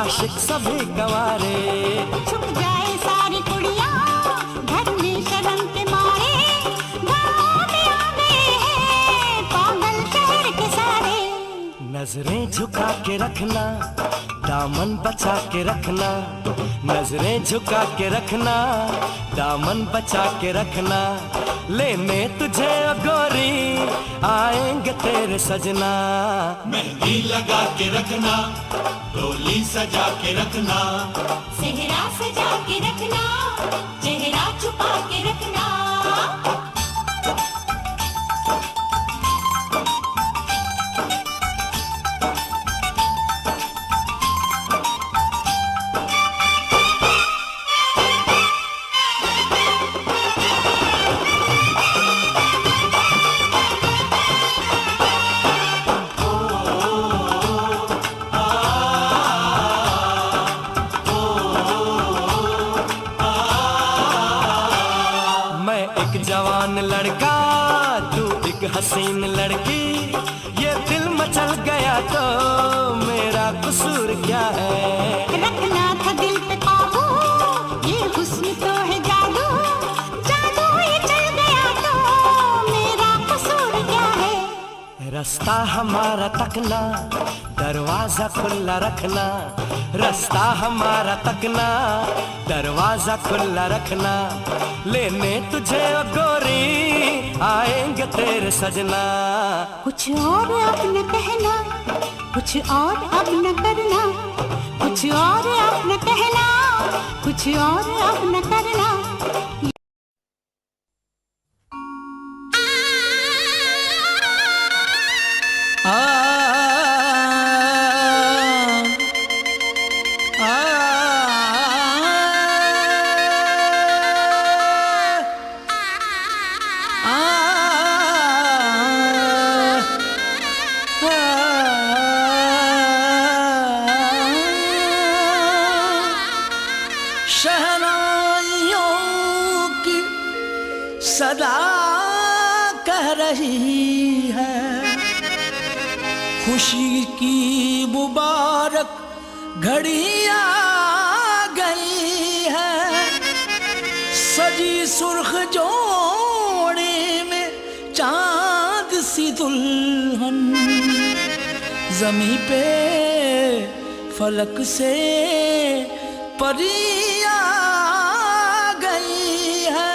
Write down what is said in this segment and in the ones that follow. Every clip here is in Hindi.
आशिक सभी गवारे। छुप जाए सारी कुड़ियाँ घर में शर्म के मारे, गाँव में आ गए हैं पागल शहर के सारे। नजरें झुका के रखना, दामन बचा के रखना, नजरें झुका के रखना, दामन बचा के रखना। लेने तुझे ओ गोरी आएंगे तेरे सजना। मेहंदी लगा के रखना, डोली सजा के रखना, सेहरा सजा के रखना, चेहरा छुपा के रखना। जवान लड़का तू एक हसीन लड़की, ये दिल मचल गया तो मेरा कसूर क्या है। रखना था दिल पे काबू, ये हुस्न तो है जादू, जादू ये चल गया तो मेरा कसूर क्या है। रास्ता हमारा तकना, दरवाजा खुला रखना, रास्ता हमारा तकना, दरवाजा खुला रखना। लेने तुझे ओ गोरी आएंगे तेरे सजना। कुछ और अब न कहना, कुछ और अब न करना, कुछ और अब न कहना, कुछ और अब न करना। शहनाइयों की सदा कह रही है, खुशी की मुबारक घड़ी आ गई है। सजी सुर्ख जोड़े में चांद सी दुल्हन, जमी पे फलक से परी आ गई है।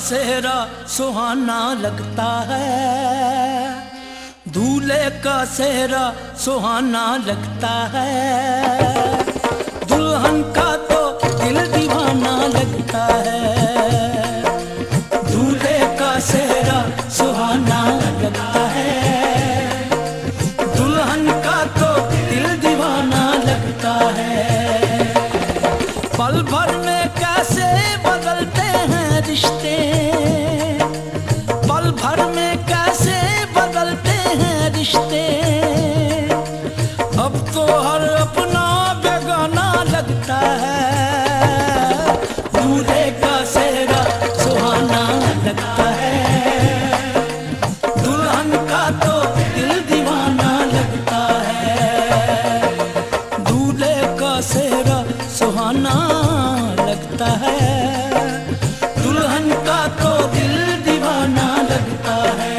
सेहरा सुहाना लगता है, दूल्हे का सेहरा सुहाना लगता है। दुल्हन का तो दिल दीवाना लगता है, दूल्हे का सेहरा सुहाना लगता है। दुल्हन का तो दिल दीवाना लगता है। पल भर में कैसे बदलते हैं रिश्ते, पल भर में कैसे बदलते हैं रिश्ते। अब तो हर अपना बेगाना लगता है, दूल्हे का सेहरा सुहाना लगता है। दुल्हन का तो दिल दीवाना लगता है, दूल्हे का सेहरा सुहाना लगता है। दुल्हन का तो दिल दीवाना लगता है।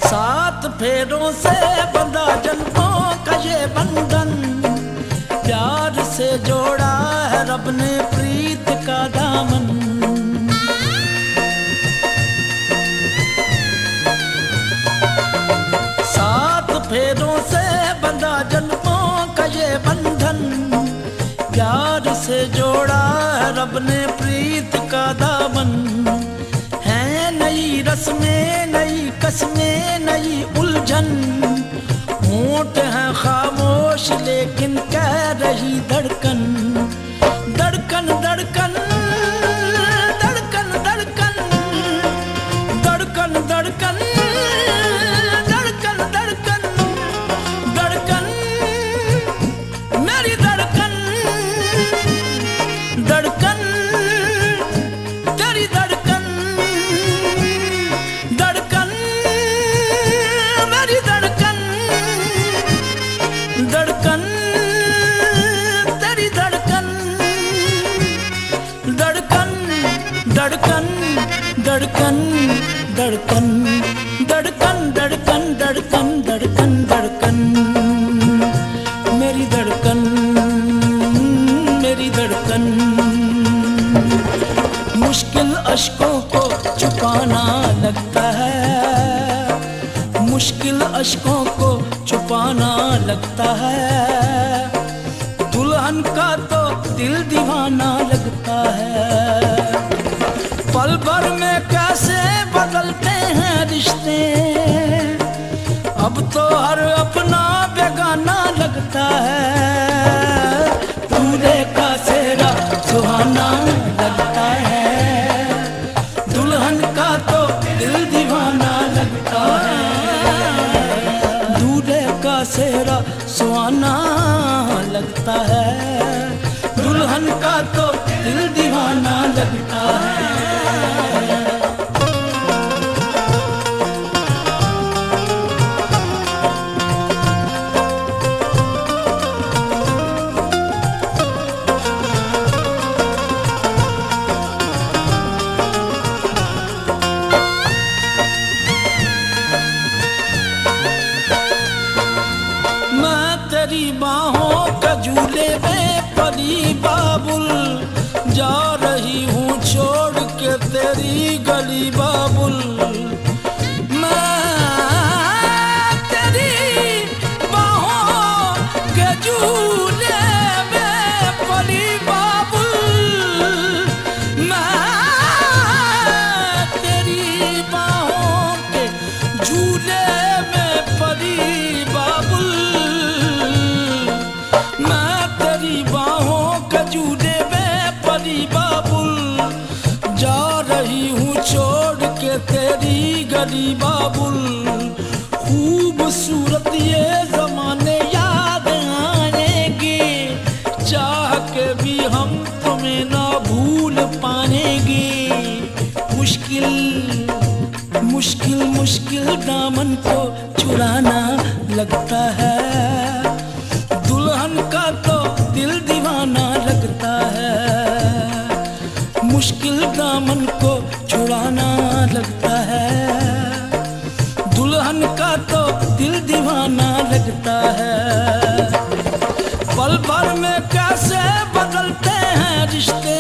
सात फेरों से दामन। सात फेरों से बंधा जन्मों का ये बंधन, प्यार से जोड़ा है रब ने प्रीत का दामन। है नई रस्में, नई कस्में, नई उलझन, होंठ है खामोश लेकिन कह रही धड़कन। धड़कन धड़कन धड़कन धड़कन धड़कन धड़कन धड़कन धड़कन धड़कन मेरी धड़कन। धड़कन तेरी धड़कन, धड़कन मेरी धड़कन, धड़कन तेरी धड़कन। धड़कन धड़कन धड़कन धड़कन धड़कन धड़कन धड़कन धड़कन धड़कन मेरी धड़कन, मेरी धड़कन। मुश्किल अश्कों को छुपाना लगता है, मुश्किल अश्कों को छुपाना लगता है। दुल्हन का तो दिल दीवाना लगता है। पल भर में कैसे बदलते हैं रिश्ते, अब तो हर अपना बेगाना लगता है। दूल्हे का सेहरा सुहाना लगता है, दुल्हन का तो दिल दीवाना लगता है। दूल्हे का सेहरा सुहाना लगता है, दुल्हन का तो दिल दीवाना लगता है। तेरी बाहों का झूले में पली बाबुल, जा रही हूँ छोड़ के तेरी गली बाबुल। मैं तेरी बाहों के झूले में पली बाबुल, मैं तेरी बाहों के झूले में पली बाबुल। झूले में पली बाबुल, जा रही हूँ छोड़ के तेरी गली बाबुल। खूबसूरत ये जमाने याद आएंगे, चाह के भी हम तुम्हें ना भूल पाएंगे। मुश्किल मुश्किल मुश्किल दामन को चुराना लगता है, दुल्हन का तो दिल दीवाना लगता है। मुश्किल दामन को छुड़ाना लगता है, दुल्हन का तो दिल दीवाना लगता है। पल भर में कैसे बदलते हैं रिश्ते,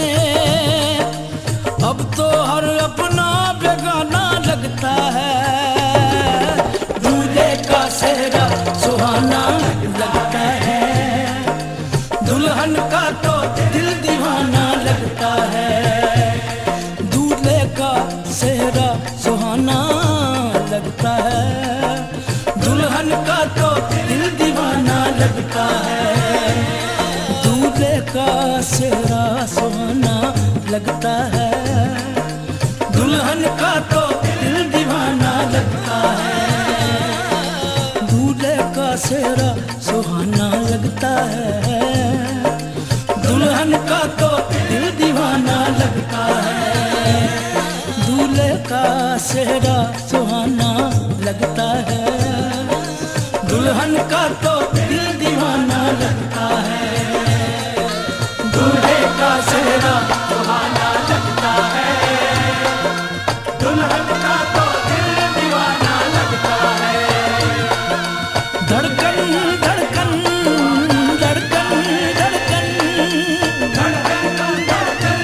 अब तो हर अपना बेगाना लगता है। दूल्हे का सेहरा सुहाना लगता है, दुल्हन का तो दिल दीवाना लगता है। दूल्हे का सेहरा सुहाना लगता है, दुल्हन का तो दिल दीवाना लगता है। दूल्हे का सेहरा सुहाना लगता है, दुल्हन का तो दिल दीवाना लगता है। दूल्हे का सेहरा सुहाना लगता है, दुल्हन का तो दिल दीवाना लगता है। दूल्हे का सेहरा सुहाना लगता है, दुल्हन का तो दिल दीवाना लगता है। दूल्हे का सेहरा सुहाना लगता है, दुल्हन का तो दिल दीवाना लगता है। धड़कन धड़कन धड़कन धड़कन धड़कन धड़कन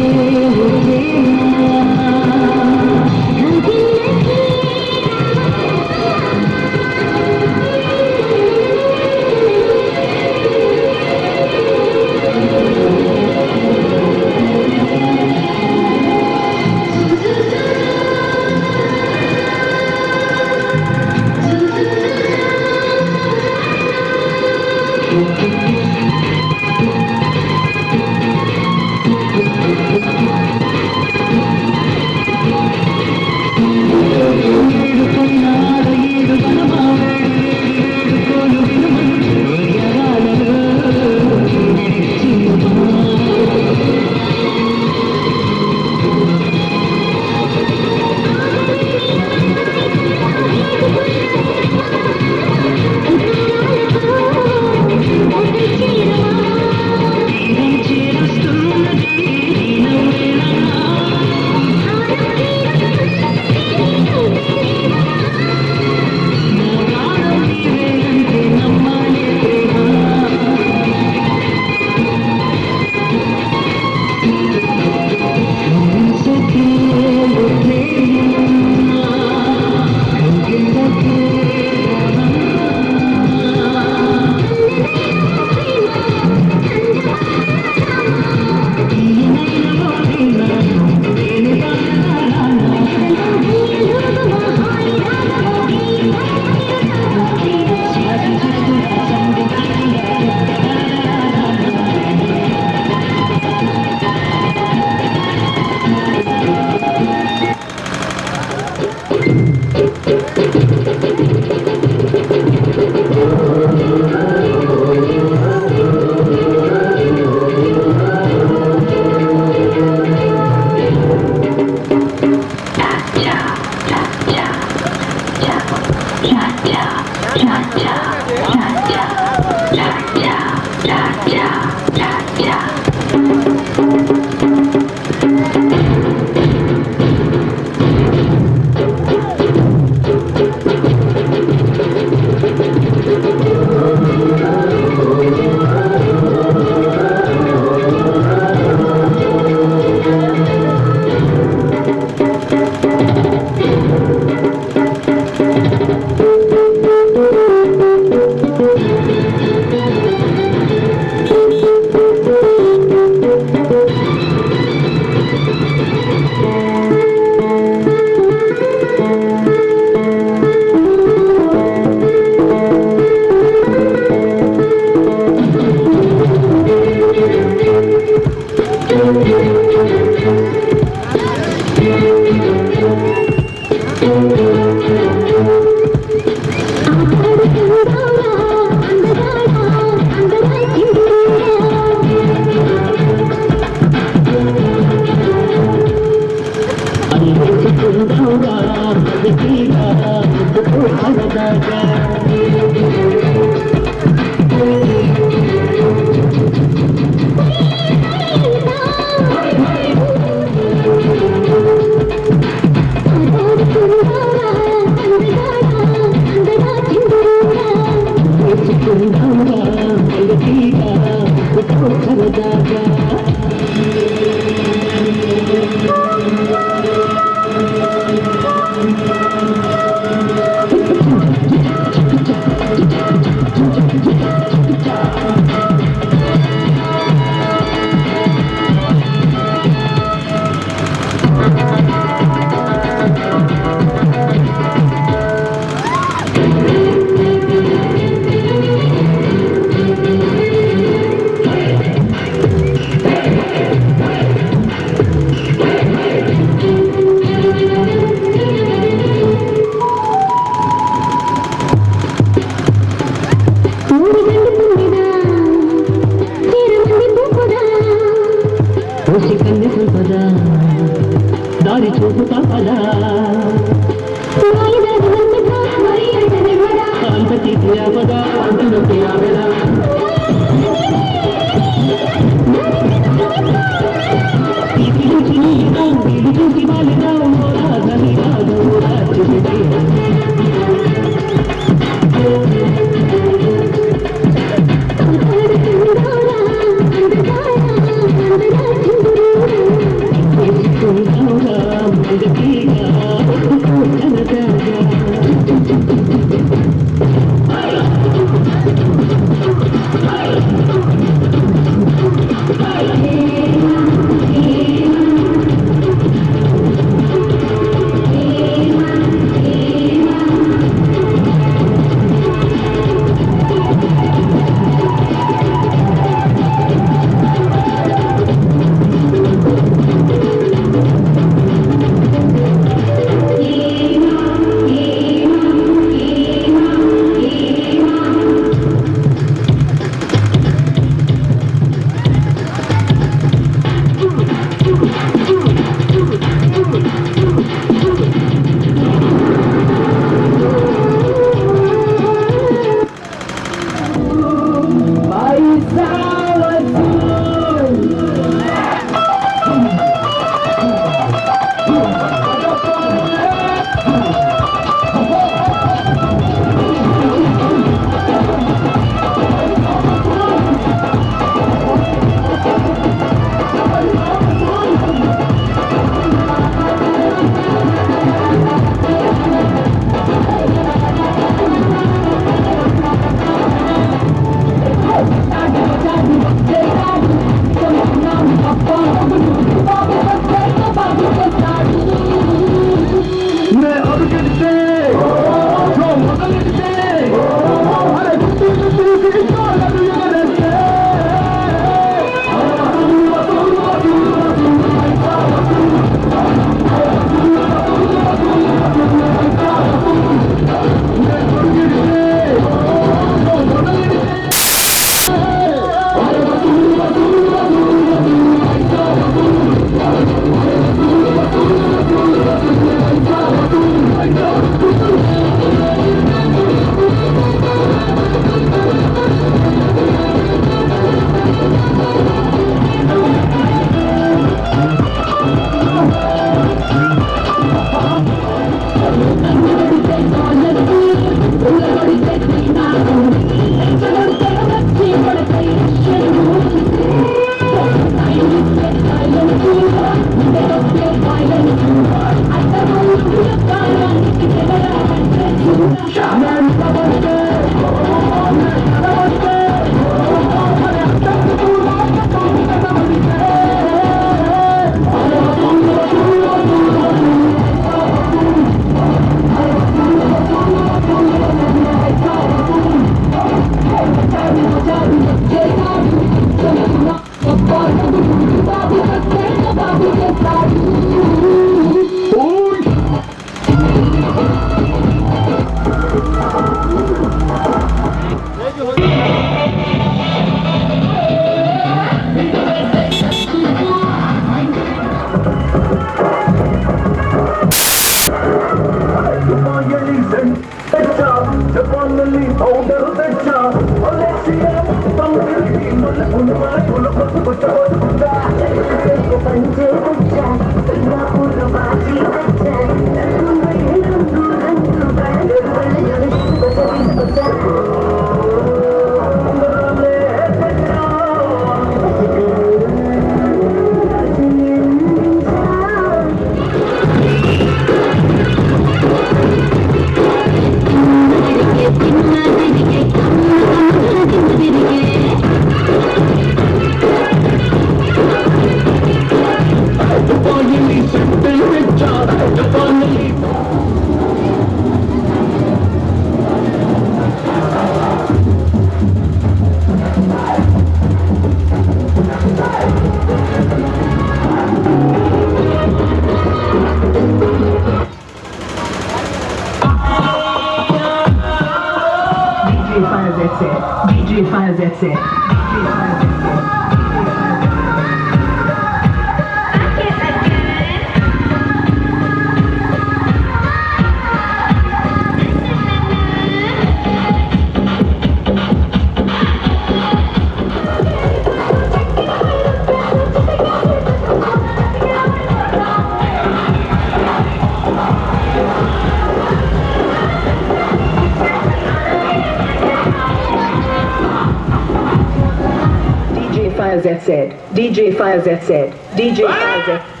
That said, DJ Fires that said, DJ Fires that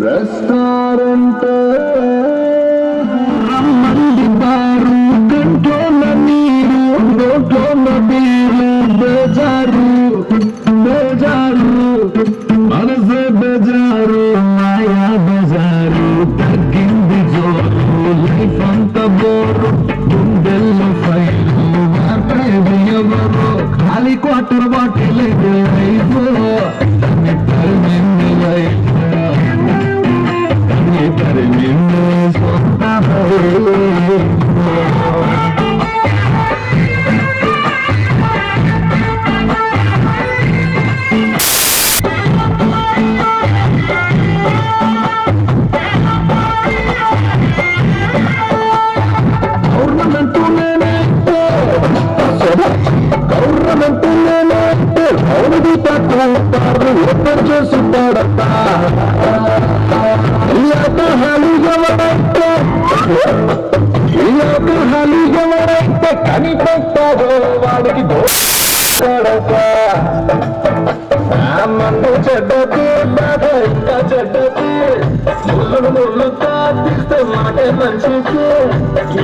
Restaurant Ramandi Baru Gantona Niru Gantona Biru Bejaru Bejaru Manase Bejaru Maya Bejaru Tagindi Joru Life anta boru Gundello Failu Varpe Viyavaru Khali quarter bottle Life Nitar Minni Life వాడికి చెడ్డది బాధ ఇంకా చెడ్డది ముళ్ళు ముళ్ళు తాకిస్తే మాటే మంచిది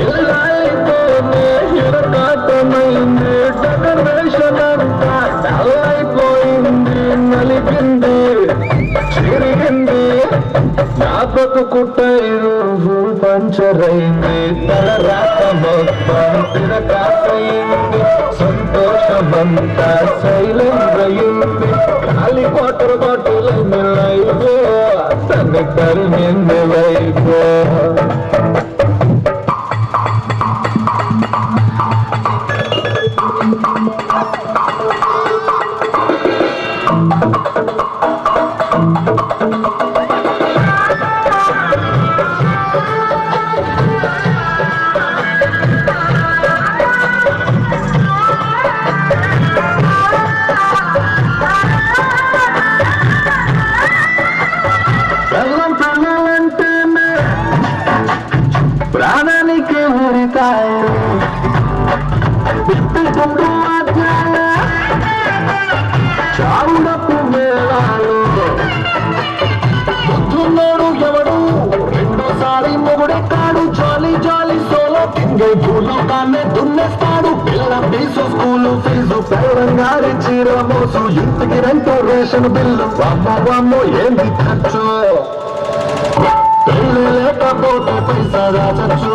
ఇలాయితేనే హిరకాటమైంది డెకరేషన్ అంతా ఎదురైంది తలరాత మొత్తం తిరకాకయింది సంతోషమంతా సైలెంట్ అయింది ఖాళీ వాటర్ బాటిల్ లైఫ్ సంగతి నింది వైపు ప్రాణానికి ఉరికాయలు చావుడపు మేళాలు పొద్దున్నాడు ఎవడు రెండోసారి మొగుడెక్కాడు జాలి జాలి సోలో కింగే భూలోకాన్ని దున్నేస్తాడు పిల్ల పీసు స్కూలు ఫీజు పెళ్ళంగారి చీర మోసు ఇంటికి రెంటో రేషన్ బిల్లు వామ్మో వామ్మో ఏంది ఖర్చు పెళ్ళి లేకపోతే పైసా రాచచ్చు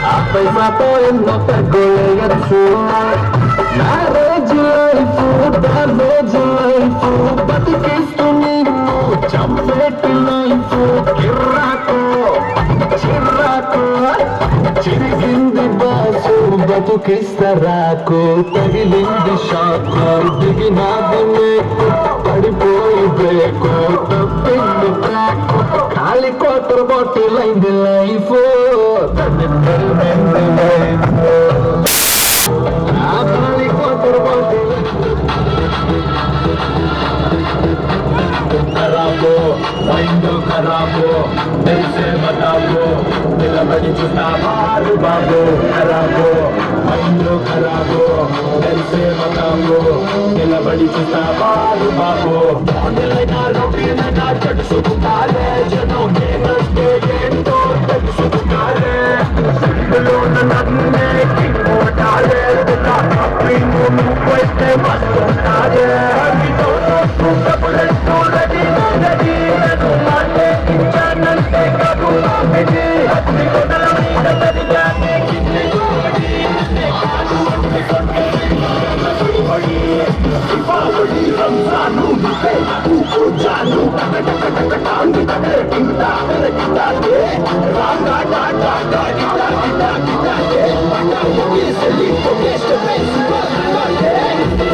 ఆ పైసాతో ఎన్నో పెట్టుకోలేయచ్చు మ్యారేజ్ లైఫ్ డామేజ్ లైఫ్ బతికిస్తూ నిన్ను చంపేటి లైఫ్ కిర్రాకు చిర్రాకు చిరిగింది బాసు బతుకిస్తరాకు తగిలింది షాకు దిగినాది మేకు పడిపోయి బ్రేకు తప్పింది ట్రాక్ ఖాళీ క్వార్టర్ బాటిల్ అయింది లైఫ్ తల్లింది లైఫ్ ఖాళీ క్వార్టర్ బాటిల్ खराबो माइंडो खराबो दिल से बताओ निलबड़ी चुना बार बाबो खराबो माइंडो खराबो दिल से बताओ निलबड़ी चुना बार बाबो दिल ना रोटी ना चट सुखाले जनो ने नस्ते तो तक सुखाले दिलो नन्ने की मोटाले दिला अपनी मुंह पे मस्त उठाले अभी तो कपड़े लगी लगी तो माने इंसान से कबू आके अपनी को दलनी नजर जाने कितने गोरी ने कानू अपने करके बड़ी दीपावली रमजानू पे तू जानू टांग टांग टिंटा टिंटा दे रागा टाटा टाटा टिंटा टिंटा दे पता ये से लिखो गेस्ट फेस दे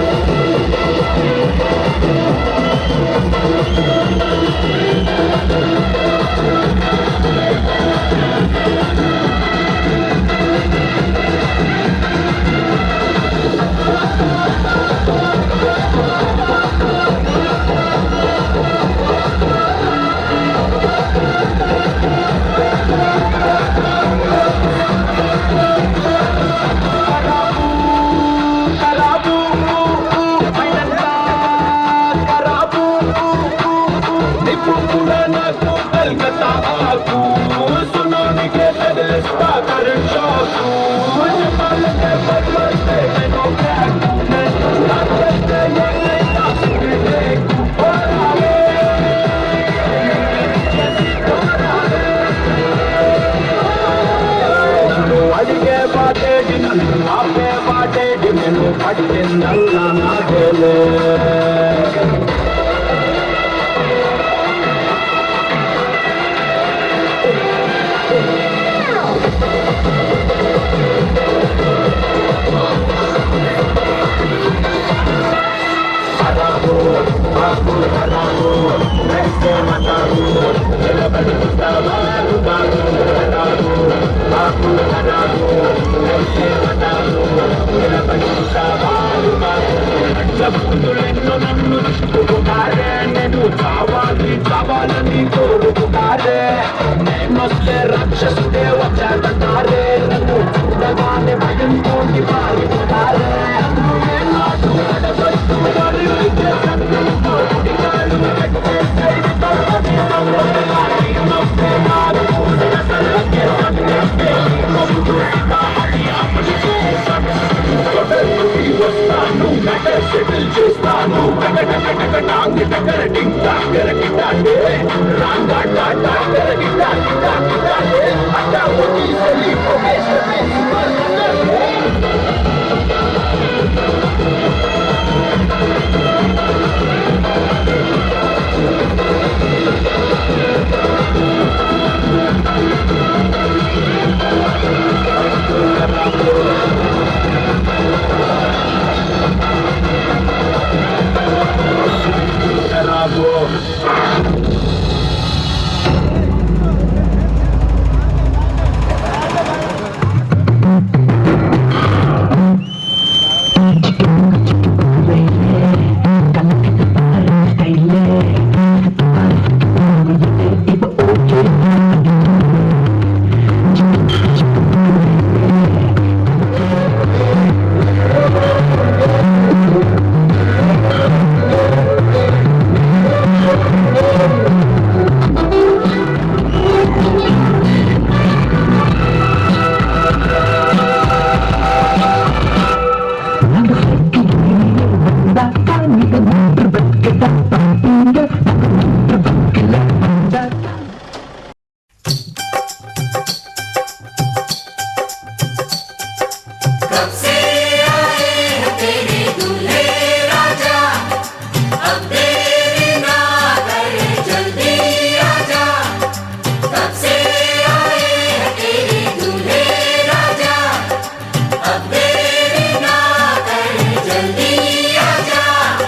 Ranga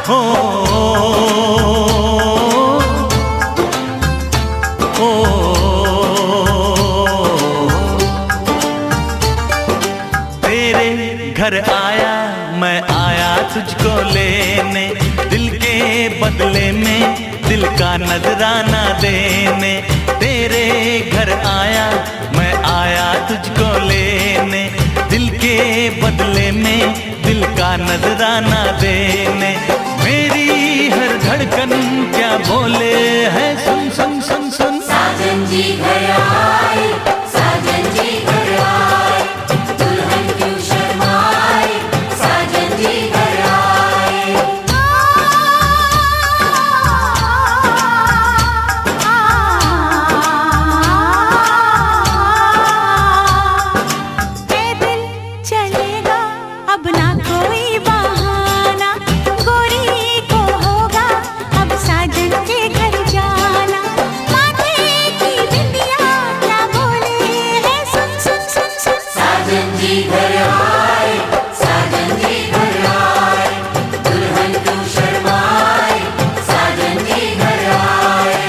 हो ओ तेरे घर आया मैं आया तुझको लेने, दिल के बदले में दिल का नजराना देने। तेरे घर आया मैं आया तुझको लेने, दिल के बदले में दिल का नजराना देने। मेरी हर धड़कन क्या बोले है सुन सुन सुन सुन। साजन जी घर आए, साजन जी घर आए, दुल्हन क्यों शर्माए, साजन जी घर आए। पैदल चलेगा अब ना कोई बहाना, गोरी को होगा अब साजन के घर जाना। माथे की बिंदिया क्या बोले है सुन सुन सुन सुन। साजन जी घर आए, साजन जी घर आए, दुल्हन क्यों शर्माए, साजन जी घर आए।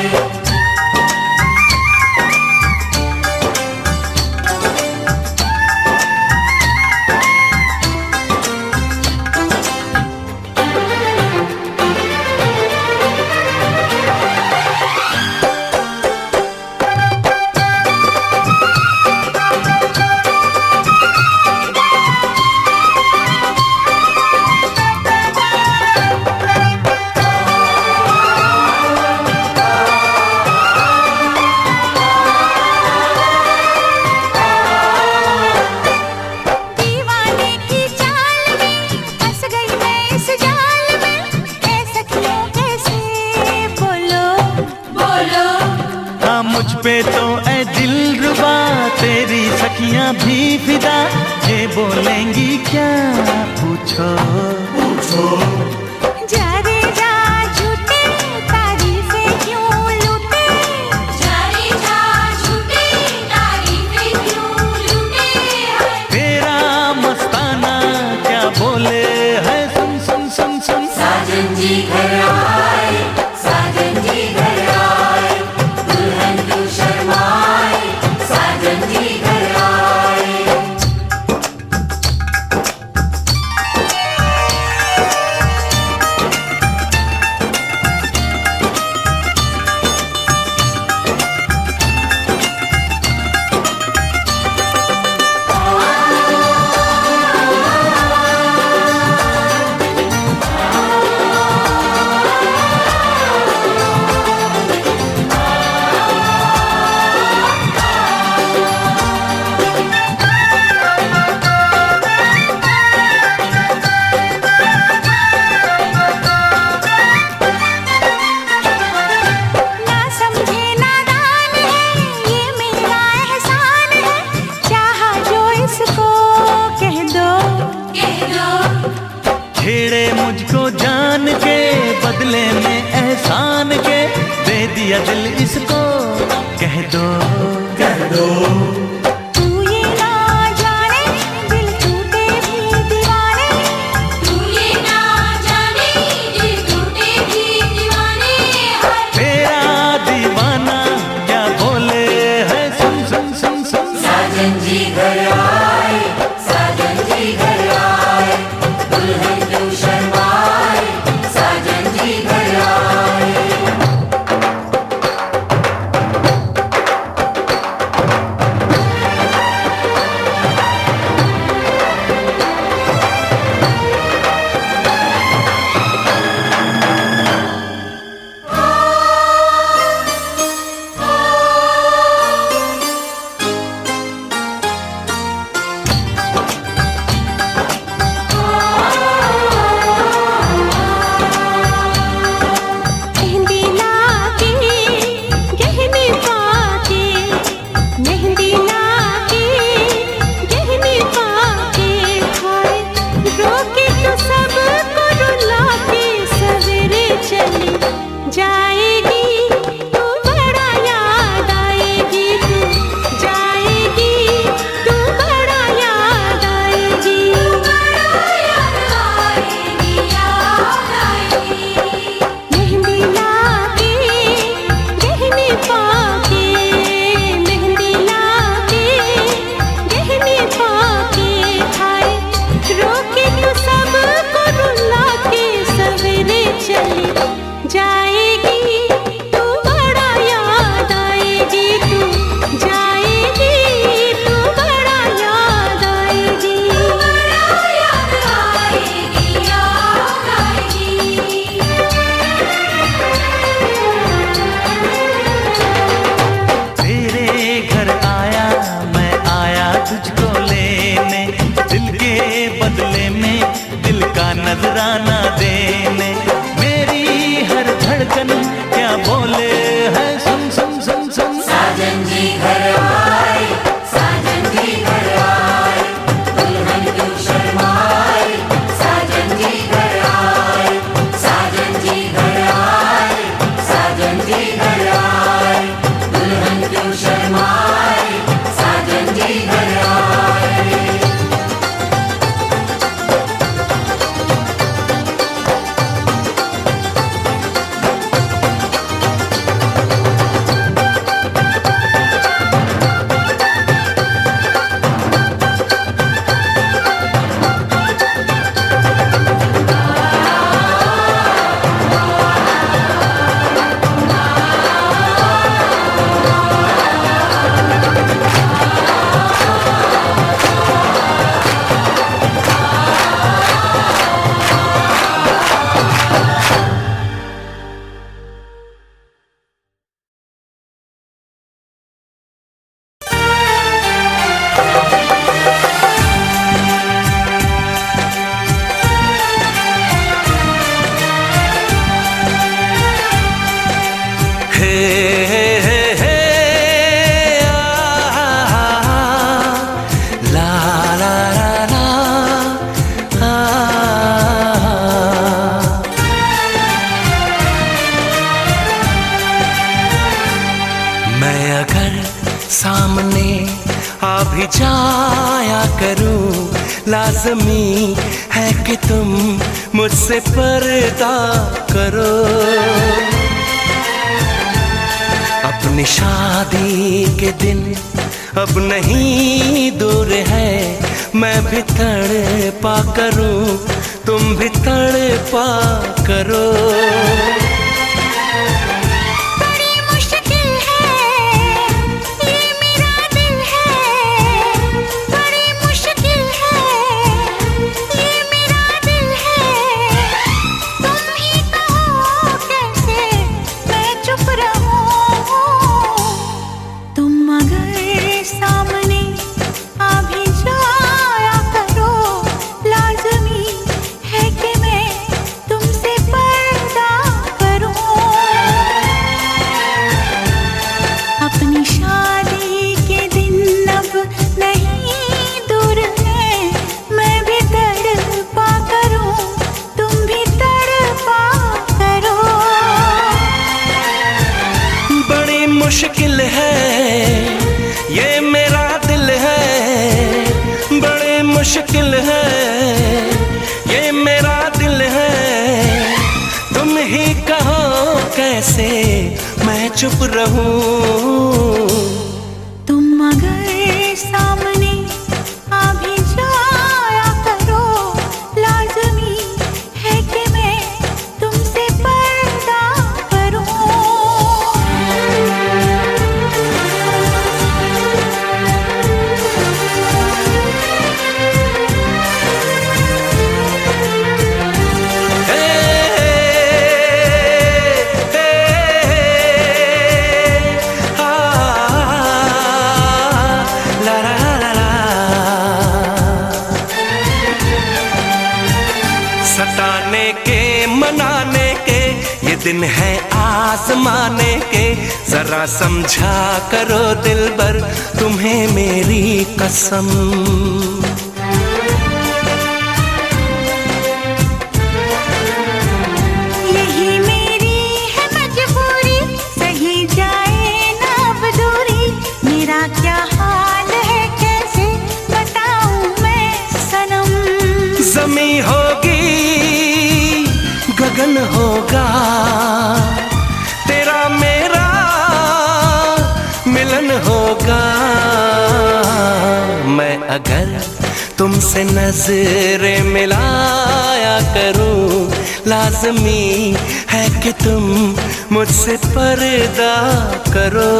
दीवाने की चाल में फंस गई मैं इस जाल में, ऐ सखियों कैसे बोलो बोलो हाँ मुझ पे तो ऐ दिलरुबा तेरी सखियां भी फिदा, ये बोलेंगी क्या पूछो पूछो। जा रे जा झूठे तारीफें क्यों लूटे, जा रे जा झूठे तारीफें क्यों लूटे हैं। तेरा मस्ताना क्या बोले है सुन सुन सुन सुन। साजन जी घर आए, साजन जी घर आए, दुल्हन क्यों शर्माए, साजन जी घर आए। ना समझे नादान है ये मेरा एहसान है, चाहा जो इसको कह दो कह दो छेड़े मुझको जान के बदले में एहसान के, दे दिया दिल इसको कह दो कह दो। तू ये ना जाने दिल टूटे भी दीवाने, तू ये ना जाने दिल टूटे भी दीवाने हैं। तेरा दीवाना क्या बोले है सुन सुन सुन सुन। साजन जी घर आए, साजन जी घर आए, दुल्हन क्यों शर्माए, साजन जी घर आए। चली जाएगी, तू बड़ा याद आएगी, तू जाएगी, तू बड़ा याद आएगी, बड़ा याद आएगी, याद आएगी। तेरे घर आया मैं आया तुझको लेने, दिल के बदले में दिल का नजराना देने। मेरी हर धड़कन क्या बोले है, सुन सुन सुन सुन। साजन जी घर आए, साजन जी घर आए, दुल्हन क्यों शर्माए, साजन जी घर आए, साजन जी घर आए, साजन जी घर आए, दुल्हन क्यों शर्माए, साजन जी घर आए। मैं अगर सामने आ भी जाया करूं, लाज़मी है कि तुम मुझसे पर्दा करो। अपनी शादी के दिन अब नहीं दूर है, मैं भी तड़पा करूं, तुम भी तड़पा करो। मुश्किल है ये मेरा दिल है, बड़े मुश्किल है ये मेरा दिल है। तुम ही कहो कैसे मैं चुप रहूं। तुम अगर सामने आ भी जाया करो, लाज़मी है कि मैं तुमसे पर्दा करूं। सताने के मनाने के ये दिन है आजमाने के, जरा समझा करो दिलबर तुम्हें मेरी कसम। यही मेरी है मजबूरी, सही जाए ना अब दूरी, मेरा क्या हाल है कैसे बताऊं मैं सनम। ज़मीं होगी गगन होगा, तेरा मेरा मिलन होगा। मैं अगर तुमसे नजरें मिलाया करूं, लाज़ लाज़मी है कि तुम मुझसे पर्दा करो।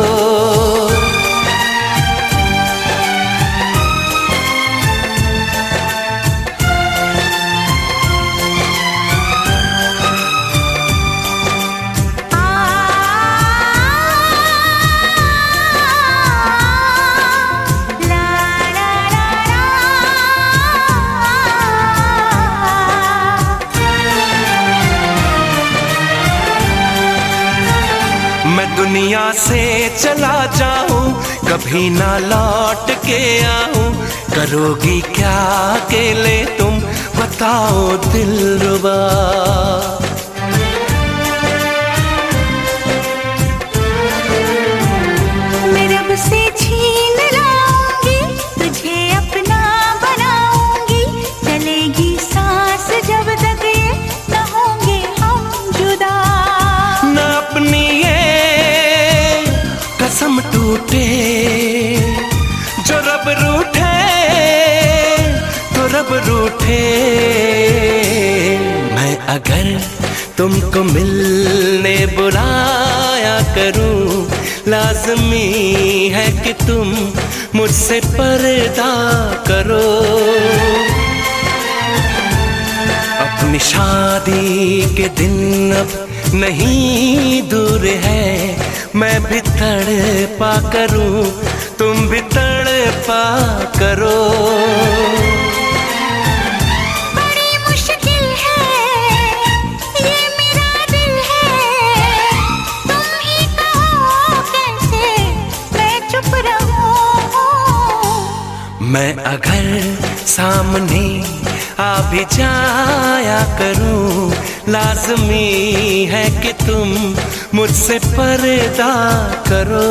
दुनिया से चला जाऊं, कभी ना लौट के आऊं, करोगी क्या अकेले तुम बताओ दिलरुबा। मैं रब से छीन लाऊंगी, तुझे अपना बनाऊंगी, चलेगी सांस जब तक ये न होंगे हम जुदा। न अपनी कसम टूटे जो रब रूठे तो रब रूठे। मैं अगर तुमको मिलने बुलाया करूं, लाज़मी है कि तुम मुझसे पर्दा करो। अपनी शादी के दिन अब नहीं दूर है, मैं भी तड़पा करूं, तुम भी तड़पा करो। बड़ी मुश्किल है ये मेरा दिल है, तुम ही कहो कैसे मैं चुप रहूं। मैं अगर सामने आ भी जाया करूं, लाज़मी है कि तुम मुझसे पर्दा करो।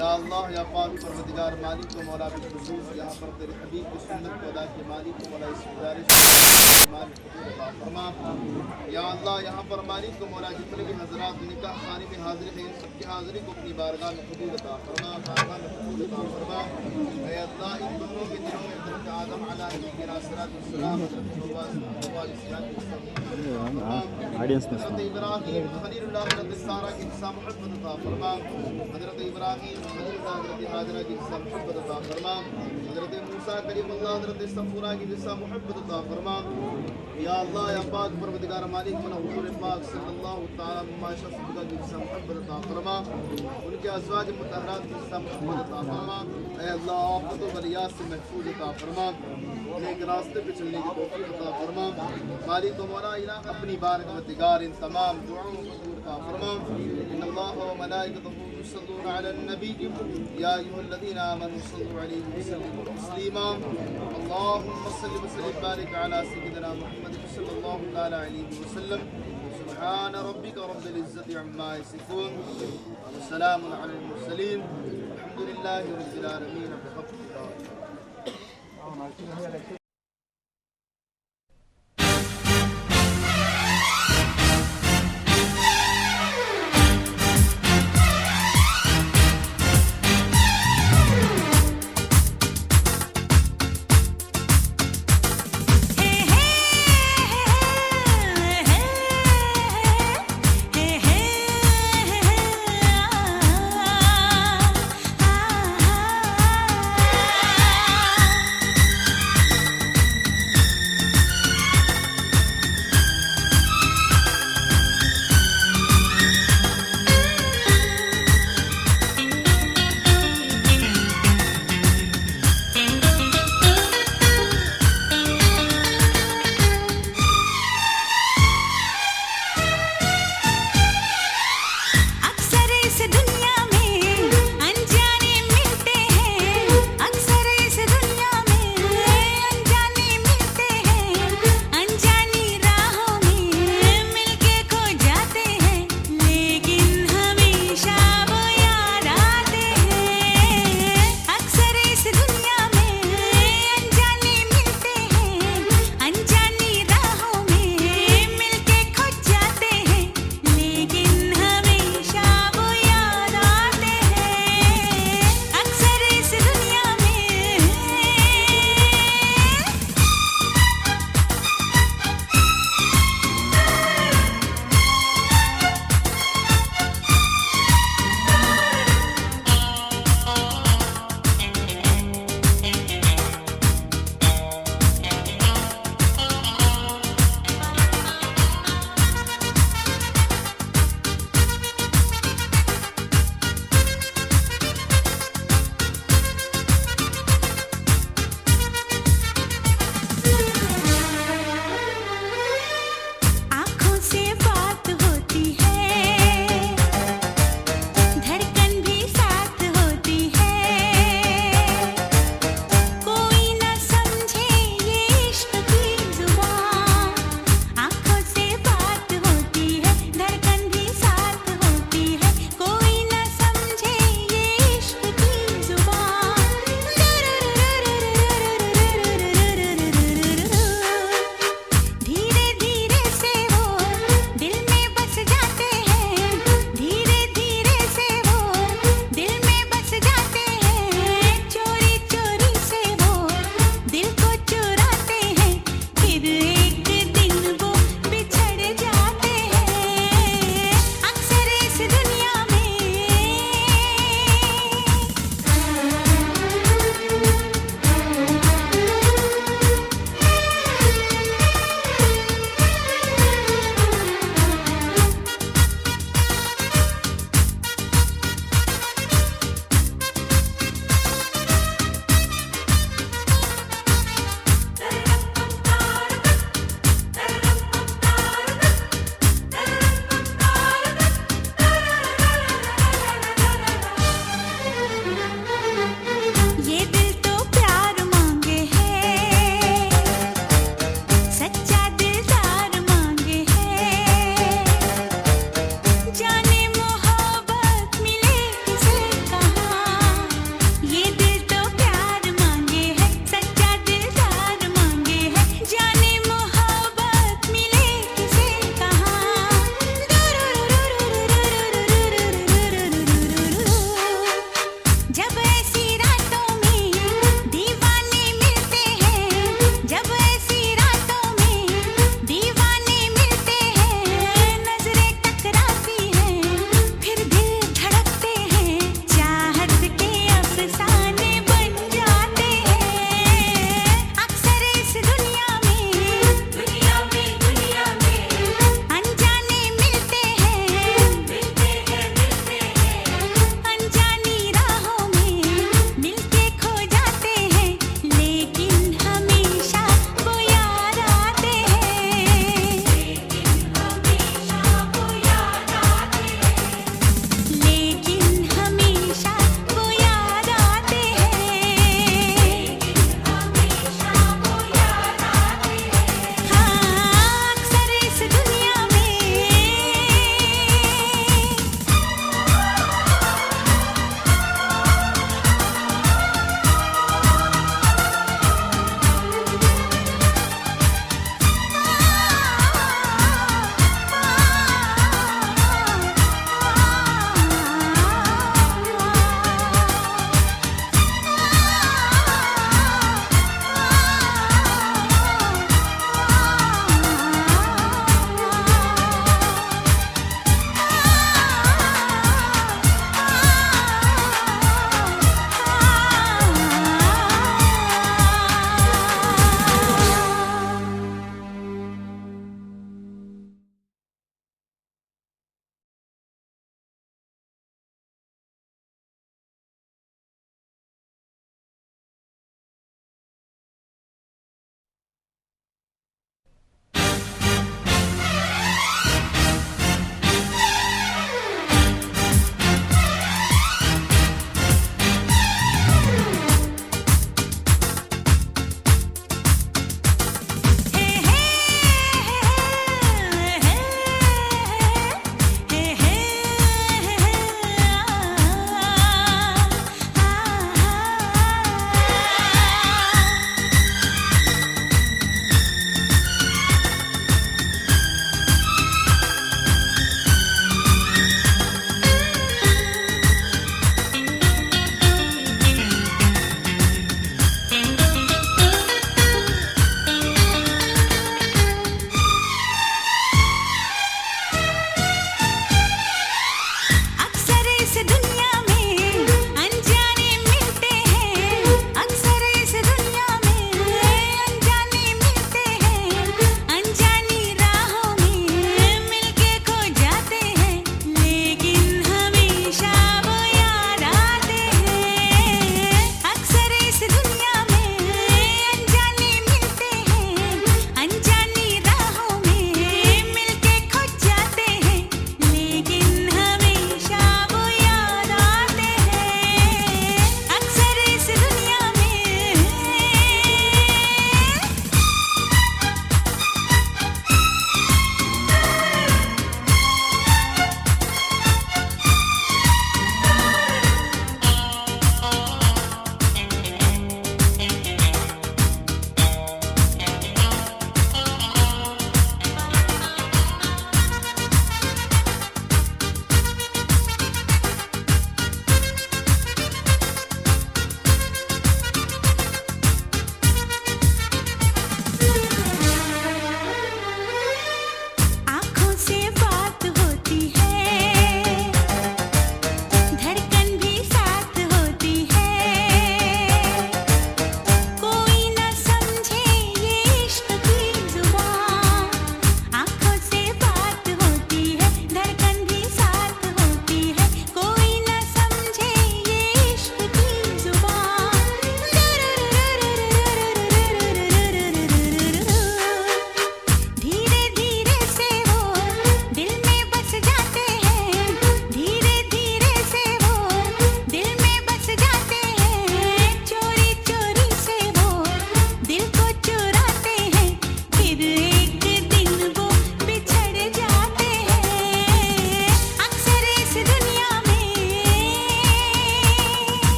या अल्लाह या पाक परवरदिगार मालिक को मौला बिलखुसूस यहाँ पर तेरे हबीब की सुन्नत को अदा के मालिक को मौला इस गुजारिश फरमा। या अल्लाह यहाँ पर मालिक को मौला जितने भी हजरात निकाह खाने में हाजिर हैं, इन सबकी हाजिरी को अपनी बारगाह में कबूल अता फरमा, बारगाह में कबूल अता फरमा। ऐ अल्लाह इन दोनों के दिलों में हज़रत आदम अलैहिस्सलाम ऑडियंस में हज़रत इब्राहीम खलीलुल्लाह हज़रत सारा की हिस्सा मोहब्बत अता फरमा, हज़रत इब्राहीम खलीलुल्लाह हज़रत हाजरा की हिस्सा मोहब्बत अता फरमा, हज़रत मूसा कलीमुल्लाह हज़रत सफूरा की हिस्सा मोहब्बत अता फरमा। या अल्लाह या पाक परवरदिगार मालिक मना हुजूर पाक सल्लल्लाहु तआला अलैहि की हिस्सा मोहब्बत अता फरमा, उनके अज़वाज मुतहहरात की हिस्सा मोहब्बत अता फरमा। ऐ अल्लाह आफत व बलियात से महफूज अता फरमा, नेक रास्ते पे चलने की तौफीक अता फरमा। मालिक व मौला इला अपनी बारगाह में दिगार इन तमाम दुआओं को कबूल अता फरमा। इन्नल्लाह व मलाइकतहु युसल्लूना अलन नबी या अय्युहल्लज़ीना आमनू सल्लू अलैहि व सल्लिमू तस्लीमा। अल्लाहुम्मा सल्लि व सल्लिम बारिक अला सय्यिदिना मुहम्मद सल्लल्लाहु तआला अलैहि व सल्लम। सुब्हान रब्बिक रब्बिल इज्जति अम्मा यसिफून व सलामुन अलल मुरसलीन वल्हम्दुलिल्लाहि रब्बिल आलमीन।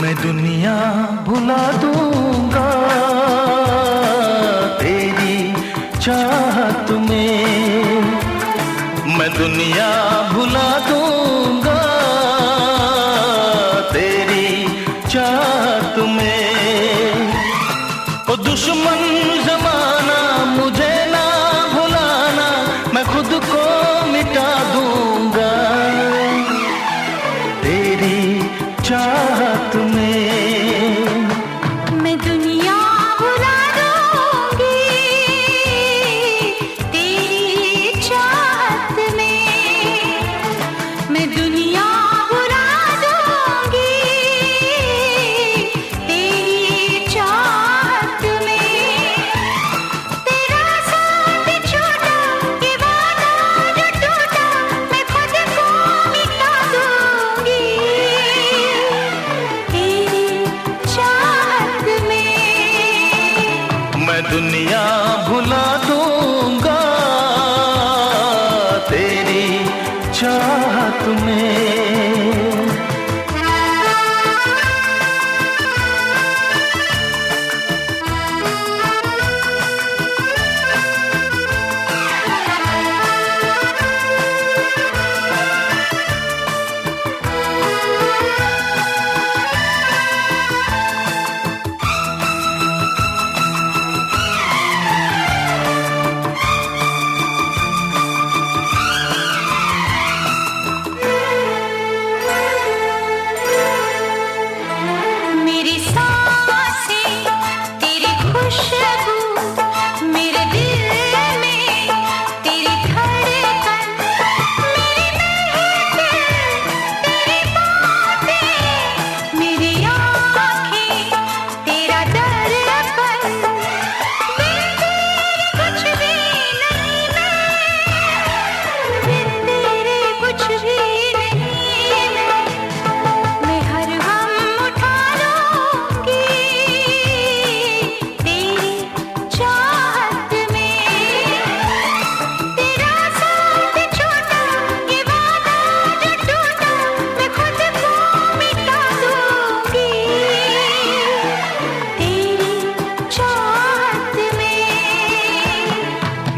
मैं दुनिया भुला दूंगा तेरी चाहत में, मैं दुनिया भुला दूंगा तेरी चाहत में। ओ दुश्मन जमाना मुझे ना भुलाना, मैं खुद को मिटा दूंगा तेरी चाहत में। मैं दुनिया भुला दूंगी तेरी चाहत में, मैं दुनिया भुला दूंगी तेरी चाहत में। तेरा साथ छोड़ा ये वादा जो टूटा, मैं खुद को मिटा दूंगी तेरी चाहत में। मैं दुनिया भुला दूंगा तेरी चाहत में। मेरी सांसें तेरी खुशबू, मेरे दिल में तेरी धड़कन, मेरी महफिल तेरी बातें, मेरी आँखें तेरा दर्पण। बिन तेरे कुछ भी नहीं बिन तेरे कुछ भी नहीं मैं हर हम उठा लूंगी तेरी चाहत में। तेरा साथ छोटा ये वादा जो टूटा, मैं खुद को मिटा दूंगी तेरी चाहत में।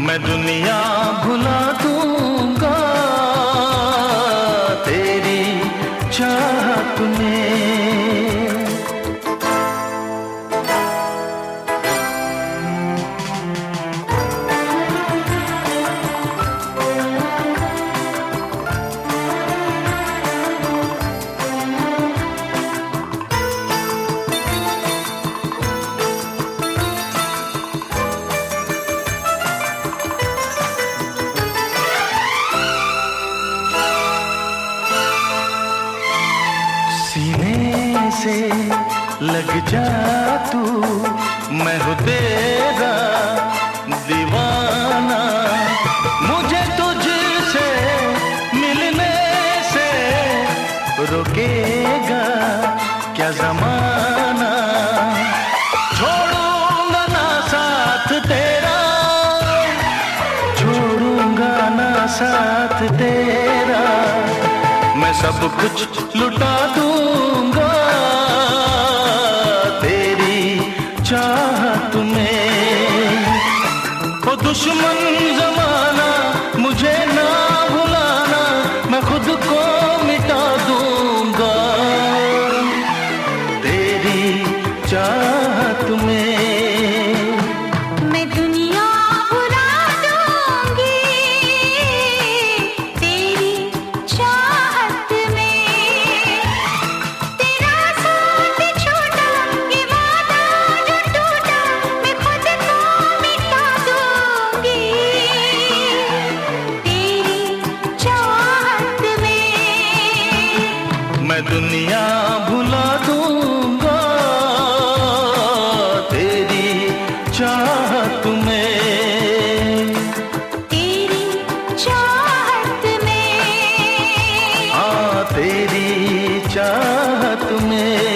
मैं दुनिया भुला दूंगा तेरी चाहत में। सीने से लग जा तू, मैं हूँ तेरा दीवाना। मुझे तुझसे मिलने से रोकेगा क्या जमाना। छोड़ूंगा ना साथ तेरा, छोड़ूंगा ना साथ तेरा। मैं सब कुछ लुटा दूंगा तेरी चाहत में। ओ दुश्मन जमाना मुझे ना भुलाना, मैं खुद को मिटा दूंगा तेरी चाहत में। मैं दुनिया भुला दूंगी तेरी चाहत में। तेरा साथ छोटा ये वादा जो टूटा, मैं खुद को मिटा दूंगी में